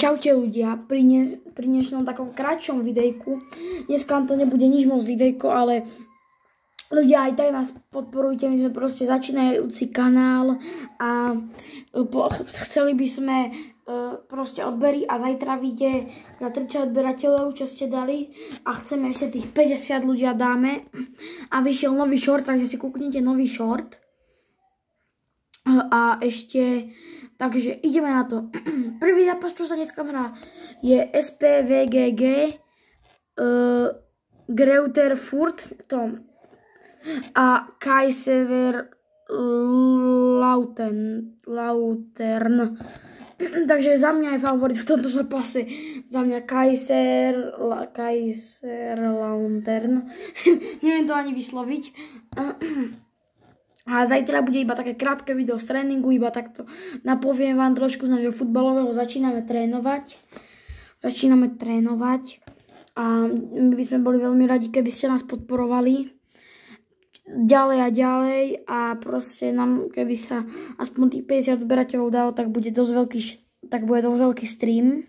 Čaute ľudia, pri dnešnom takom kratšom videjku. Dneska to nebude nič moc videjko, ale ľudia aj tak nás podporujte. My sme proste začínajúci kanál a chceli by sme proste odbery a zajtra vyjde za 30 odberateľov, čo ste dali a chceme ešte tých 50 ľudia dáme a vyšiel nový short, takže si kúknite nový short a ešte. Takže ideme na to. Prvý zápas, čo sa dneska hrá, je SPVGG Greuther Furt a Kaiserslautern. Takže za mňa je favorit v tomto zápase. Za mňa Kaiserslautern. Neviem to ani vysloviť. A zajtra bude iba také krátke video z tréningu, iba takto napoviem vám trošku z nášho futbalového. Začíname trénovať a my by sme boli veľmi radi, keby ste nás podporovali ďalej a ďalej a proste nám, keby sa aspoň tých 50 odberateľov dalo, tak bude dosť veľký stream,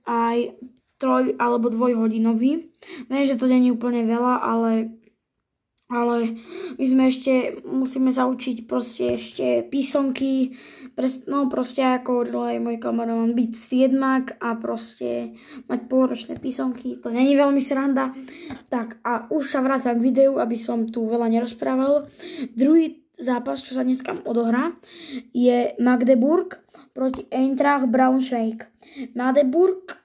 aj 3 alebo 2 hodinový. Viem, že to nie je úplne veľa, ale my sme musíme sa učiť proste ešte písomky, proste ako hovoril aj môj kamarán, byť siedmak a proste mať polročné písomky, to není veľmi sranda. Tak a už sa vrátim k videu, aby som tu veľa nerozprával. Druhý zápas, čo sa dneska odohrá, je Magdeburg proti Eintracht Braunschweig. Magdeburg,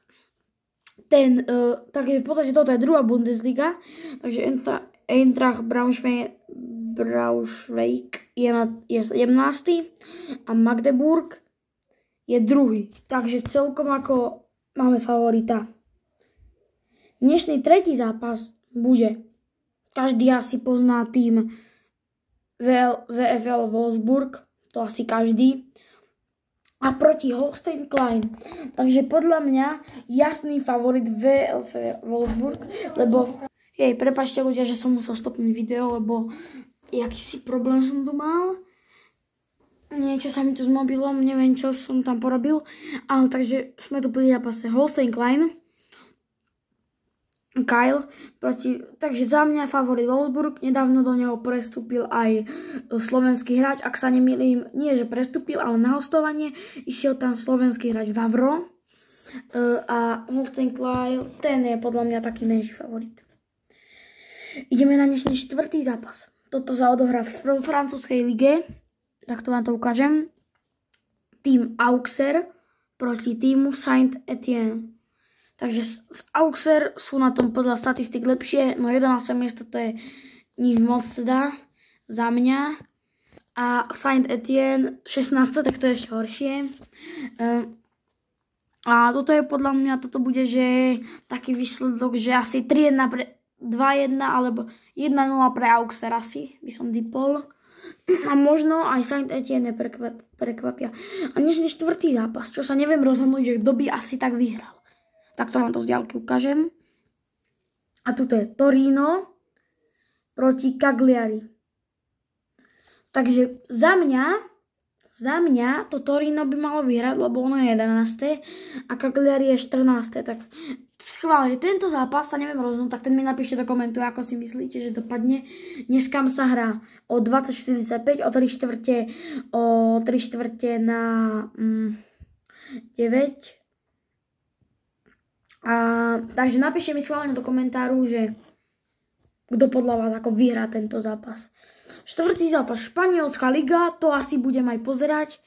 takže v podstate toto je druhá Bundesliga, takže Eintracht Braunschweig je 17. a Magdeburg je 2. Takže celkom ako máme favorita. Dnešný tretí zápas bude, každý asi pozná tým VfL Wolfsburg, to asi každý, a proti Holstein Klein. Takže podľa mňa jasný favorit VfL Wolfsburg, lebo prepáčte ľudia, že som musel stopnúť video, lebo akýsi problém som tu mal. Niečo sa mi tu s mobilom, neviem, čo som tam porobil. Ale takže sme tu pri zápase Holstein Klein. Kyle takže za mňa favorit Wolfsburg. Nedávno do neho prestúpil aj slovenský hráč, ak sa nemýlim, nie že prestúpil, ale na hostovanie. Išiel tam slovenský hráč Vavro. A Holstein Klein, ten je podľa mňa taký menší favorit. Ideme na dnešný štvrtý zápas. Toto sa odohrá v francúzskej lige. Takto vám to ukážem. Tým Auxerre proti týmu Saint-Étienne. Takže z Auxerre sú na tom podľa statistik lepšie. No 11. miesto to je nič moc teda za mňa. A Saint-Étienne 16. tak to je ešte horšie. A toto je podľa mňa, toto bude, že taký výsledok, že asi 3-1 2-1 alebo 1-0 pre Auxerre asi, by som typol. A možno aj Saint-Étienne prekvapia. A dnešný štvrtý zápas, čo sa neviem rozhodnúť, že kto by asi tak vyhral. Tak to vám to z diaľky ukážem. A tuto je Torino proti Cagliari. Takže za mňa to Torino by malo vyhrať, lebo ono je 11. a Cagliari je 14. Tak schválne, tento zápas sa neviem rozhodnúť, tak ten mi napíšte do komentu, ako si myslíte, že dopadne. Dneska sa hrá o 20:45, o 3/4 na 9. Takže napíšte mi schválne do komentáru, že kto podľa vás ako vyhrá tento zápas. Štvrtý zápas, španielská liga, to asi budem aj pozerať.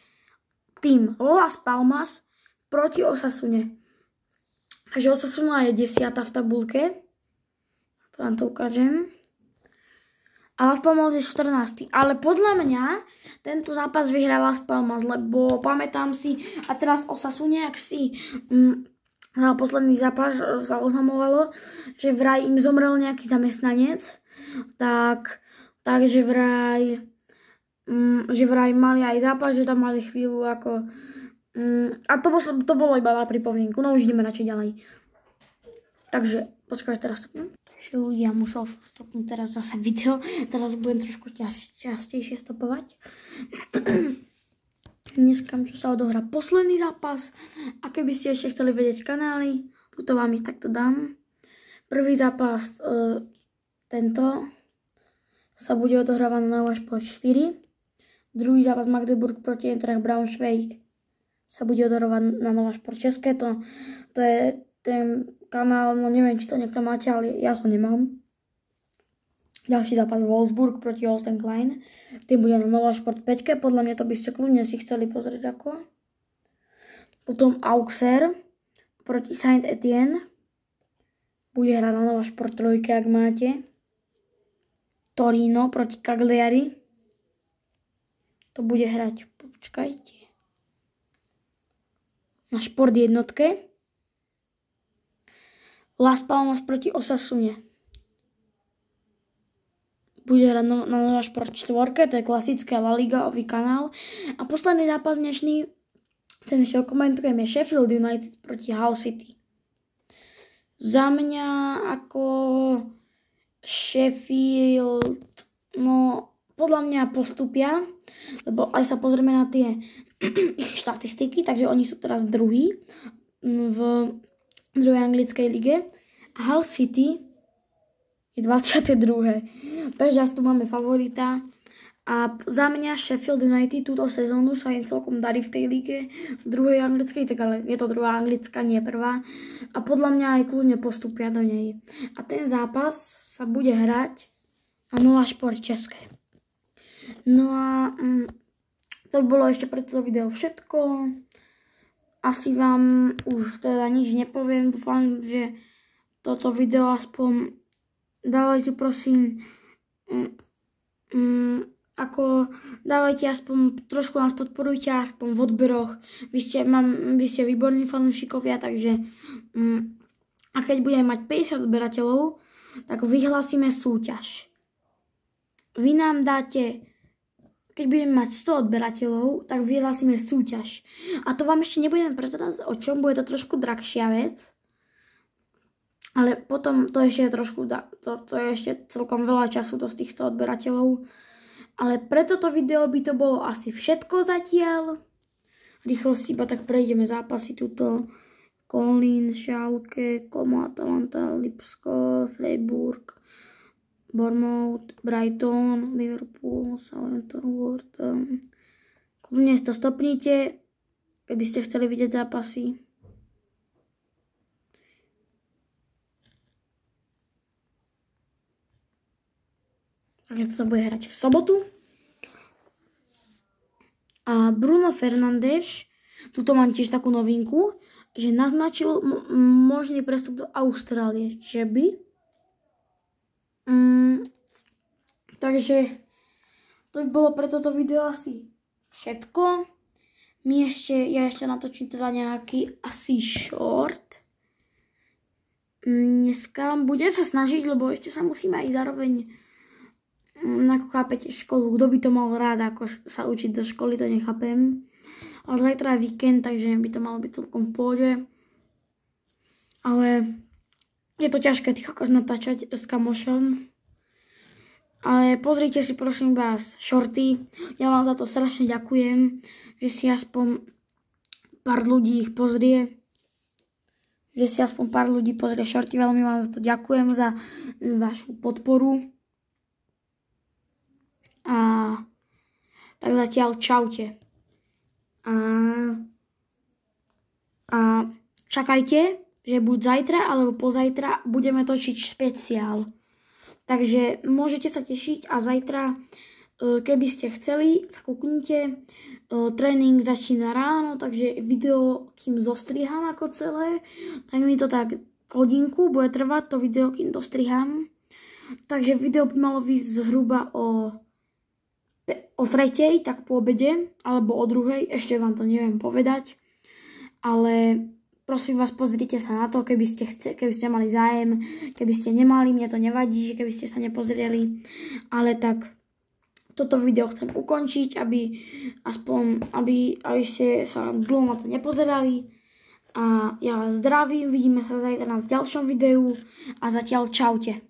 Tým Las Palmas proti Osasune. Takže Osasuna je 10. v tabulke. To vám to ukážem. A Las Palmas je 14. Ale podľa mňa tento zápas vyhrá Las Palmas, lebo pamätám si, a teraz Osasune, ak si na posledný zápas sa oznamovalo, že vraj im zomrel nejaký zamestnanec, takže vraj mali aj zápas, že tam mali chvíľu ako. A to bolo iba na pripomienku, no už ideme radšej ďalej. Takže počkaj, teraz stopnem. Takže ľudia, musel som stopnúť teraz zase video, teraz budem trošku častejšie stopovať. dneska, čo sa odohrá posledný zápas. A keby ste ešte chceli vedieť kanály, tuto vám ich takto dám. Prvý zápas tento sa bude odohrávať na Nova Sport 4. Druhý zápas Magdeburg proti Eintracht Braunschweig sa bude odohrávať na Nova Sport České. To je ten kanál, no neviem, či to niekto máte, ale ja ho nemám. Ďalší zápas Wolfsburg proti Holstein Klein. Tým bude na Nova Sport 5. Podľa mňa to by ste kľudne si chceli pozrieť ako. Potom Auxerre proti Saint-Étienne. Bude hrať na Nova Sport 3, ak máte. Torino proti Cagliari. To bude hrať, počkajte, na Šport 1. Las Palmas proti Osasune. Bude hrať na Nova Sport 4, to je klasické La Liga-ový kanál. A posledný zápas dnešný, ten ešte komentujeme, Sheffield United proti Hull City. Za mňa ako Sheffield, no podľa mňa postupia, lebo aj sa pozrieme na tie ich štatistiky, takže oni sú teraz druhí v druhej anglickej lige. A Hull City je 22. Takže tu máme favorita. A za mňa Sheffield United túto sezónu sa im celkom darí v tej lige druhej anglickej, tak ale je to druhá anglická, nie prvá. A podľa mňa aj kľudne postupia do nej. A ten zápas sa bude hrať na Nova Sport České. No a to by bolo ešte pre toto video všetko. Asi vám už teda nič nepoviem. Dúfam, že toto video aspoň dávajte prosím, dávajte aspoň, trošku nás podporujte, aspoň v odberoch. Vy ste výborní fanúšikovia, takže a keď budeme mať 50 odberateľov, tak vyhlásime súťaž. Vy nám dáte, keď budeme mať 100 odberateľov, tak vyhlásime súťaž. A to vám ešte nebudem prezradzať o čom, bude to trošku drahšia vec. Ale potom to ešte je trošku, to je ešte celkom veľa času do tých 100 odberateľov. Ale pre toto video by to bolo asi všetko zatiaľ. Rýchlo si iba tak prejdeme zápasy tuto. Kolín, Schalke, Como, Atalanta, Lipsko, Freiburg, Bournemouth, Brighton, Liverpool, Southampton. Kľudne si to stopnite, keby ste chceli vidieť zápasy. Takže to sa bude hrať v sobotu. A Bruno Fernandes, tuto mám tiež takú novinku, že naznačil možný prestup do Austrálie. Že by. Takže to by bolo pre toto video asi všetko. Ja ešte natočím teda nejaký asi short. Dneska bude sa snažiť, lebo ešte sa musíme aj zároveň, ako chápete, školu. Kto by to mal rád, ako sa učiť do školy, to nechápem. Ale zajtra je víkend, takže by to malo byť celkom v pohode. Ale je to ťažké tých kokos natáčať s kamošom. Ale pozrite si prosím vás shorty. Ja vám za to strašne ďakujem, že si aspoň pár ľudí ich pozrie. Že si aspoň pár ľudí pozrie shorty. Veľmi vám za to ďakujem, za vašu podporu. A tak zatiaľ čaute. A čakajte, že buď zajtra alebo pozajtra budeme točiť špeciál. Takže môžete sa tešiť a zajtra, keby ste chceli, sa kúknite. Tréning začína ráno, takže video, kým zostriham ako celé, tak mi to tak hodinku bude trvať, to video, kým dostriham. Takže video by malo výjsť zhruba o 3:00, tak po obede, alebo o 2:00, ešte vám to neviem povedať. Ale prosím vás, pozrite sa na to, keby ste mali zájem, keby ste nemali, mne to nevadí, keby ste sa nepozreli. Ale tak toto video chcem ukončiť, aby ste sa dlho na to nepozerali. A ja vás zdravím, vidíme sa zajtra v ďalšom videu a zatiaľ čaute.